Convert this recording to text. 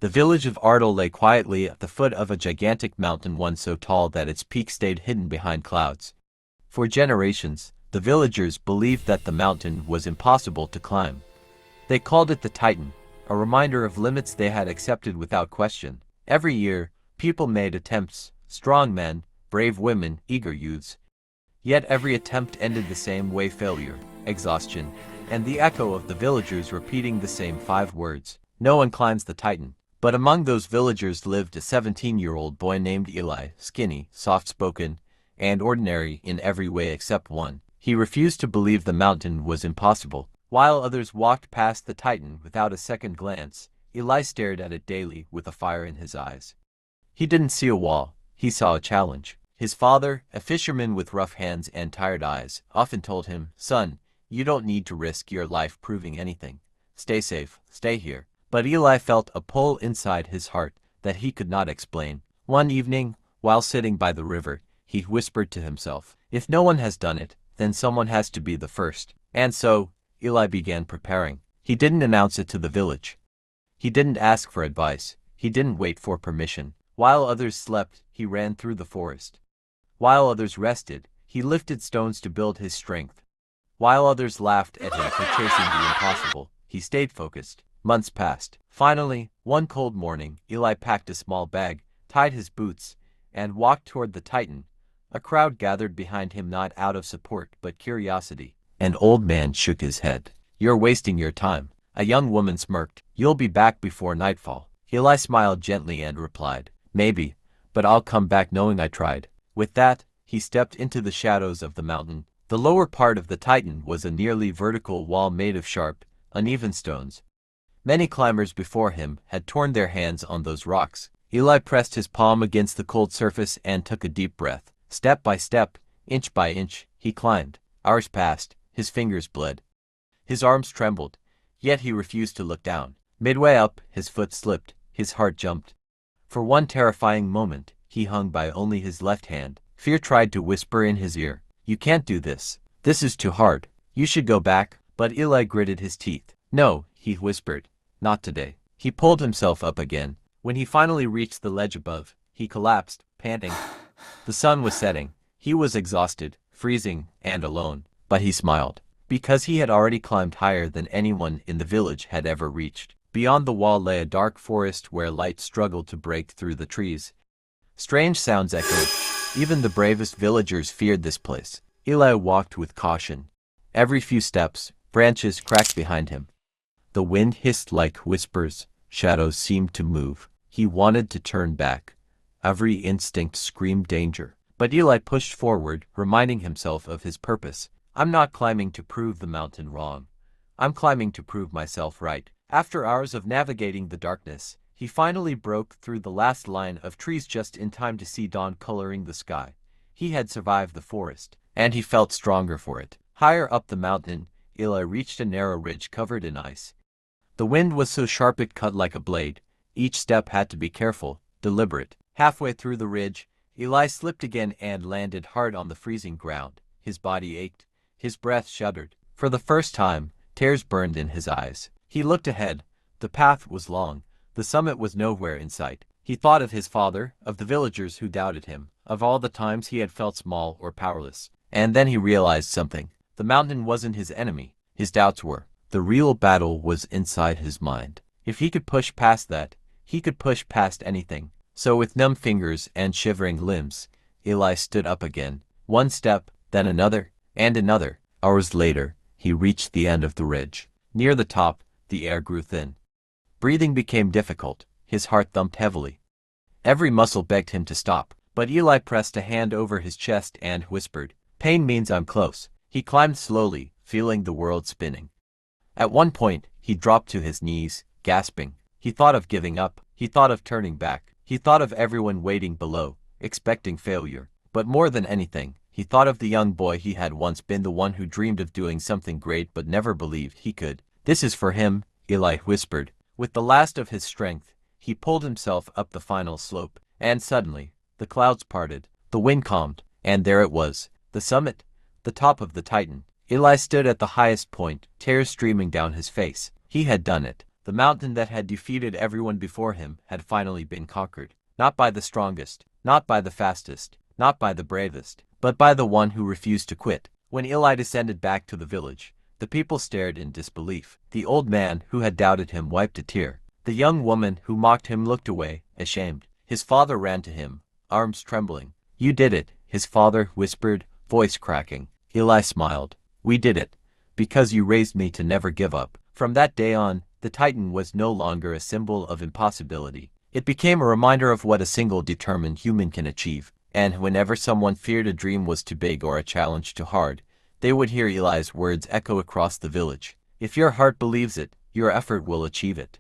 The village of Ardal lay quietly at the foot of a gigantic mountain, one so tall that its peak stayed hidden behind clouds. For generations, the villagers believed that the mountain was impossible to climb. They called it the Titan, a reminder of limits they had accepted without question. Every year, people made attempts, strong men, brave women, eager youths. Yet every attempt ended the same way: failure, exhaustion, and the echo of the villagers repeating the same 5 words. No one climbs the Titan. But among those villagers lived a 17-year-old boy named Eli, skinny, soft-spoken, and ordinary in every way except one. He refused to believe the mountain was impossible. While others walked past the Titan without a second glance, Eli stared at it daily with a fire in his eyes. He didn't see a wall, he saw a challenge. His father, a fisherman with rough hands and tired eyes, often told him, "Son, you don't need to risk your life proving anything. Stay safe, stay here." But Eli felt a pull inside his heart that he could not explain. One evening, while sitting by the river, he whispered to himself, "If no one has done it, then someone has to be the first." And so, Eli began preparing. He didn't announce it to the village. He didn't ask for advice. He didn't wait for permission. While others slept, he ran through the forest. While others rested, he lifted stones to build his strength. While others laughed at him for chasing the impossible, he stayed focused. Months passed. Finally, one cold morning, Eli packed a small bag, tied his boots, and walked toward the Titan. A crowd gathered behind him, not out of support but curiosity. An old man shook his head. "You're wasting your time." A young woman smirked. "You'll be back before nightfall." Eli smiled gently and replied, "Maybe, but I'll come back knowing I tried." With that, he stepped into the shadows of the mountain. The lower part of the Titan was a nearly vertical wall made of sharp, uneven stones. Many climbers before him had torn their hands on those rocks. Eli pressed his palm against the cold surface and took a deep breath. Step by step, inch by inch, he climbed. Hours passed, his fingers bled. His arms trembled, yet he refused to look down. Midway up, his foot slipped, his heart jumped. For one terrifying moment, he hung by only his left hand. Fear tried to whisper in his ear, "You can't do this. This is too hard. You should go back." But Eli gritted his teeth. "No," he whispered. "Not today." He pulled himself up again. When he finally reached the ledge above, he collapsed, panting. The sun was setting. He was exhausted, freezing, and alone. But he smiled, because he had already climbed higher than anyone in the village had ever reached. Beyond the wall lay a dark forest where light struggled to break through the trees. Strange sounds echoed. Even the bravest villagers feared this place. Eli walked with caution. Every few steps, branches cracked behind him. The wind hissed like whispers. Shadows seemed to move. He wanted to turn back. Every instinct screamed danger. But Eli pushed forward, reminding himself of his purpose. "I'm not climbing to prove the mountain wrong. I'm climbing to prove myself right." After hours of navigating the darkness, he finally broke through the last line of trees just in time to see dawn coloring the sky. He had survived the forest, and he felt stronger for it. Higher up the mountain, Eli reached a narrow ridge covered in ice. The wind was so sharp it cut like a blade. Each step had to be careful, deliberate. Halfway through the ridge, Eli slipped again and landed hard on the freezing ground. His body ached. His breath shuddered. For the first time, tears burned in his eyes. He looked ahead. The path was long. The summit was nowhere in sight. He thought of his father, of the villagers who doubted him, of all the times he had felt small or powerless. And then he realized something. The mountain wasn't his enemy. His doubts were. The real battle was inside his mind. If he could push past that, he could push past anything. So with numb fingers and shivering limbs, Eli stood up again. One step, then another, and another. Hours later, he reached the end of the ridge. Near the top, the air grew thin. Breathing became difficult. His heart thumped heavily. Every muscle begged him to stop, but Eli pressed a hand over his chest and whispered, "Pain means I'm close." He climbed slowly, feeling the world spinning. At one point, he dropped to his knees, gasping. He thought of giving up. He thought of turning back. He thought of everyone waiting below, expecting failure. But more than anything, he thought of the young boy he had once been, the one who dreamed of doing something great but never believed he could. "This is for him," Eli whispered. With the last of his strength, he pulled himself up the final slope, and suddenly, the clouds parted, the wind calmed, and there it was, the summit, the top of the Titan. Eli stood at the highest point, tears streaming down his face. He had done it. The mountain that had defeated everyone before him had finally been conquered. Not by the strongest, not by the fastest, not by the bravest, but by the one who refused to quit. When Eli descended back to the village, the people stared in disbelief. The old man who had doubted him wiped a tear. The young woman who mocked him looked away, ashamed. His father ran to him, arms trembling. "You did it," his father whispered, voice cracking. Eli smiled. "We did it, because you raised me to never give up." From that day on, the Titan was no longer a symbol of impossibility. It became a reminder of what a single determined human can achieve. And whenever someone feared a dream was too big or a challenge too hard, they would hear Eli's words echo across the village. If your heart believes it, your effort will achieve it.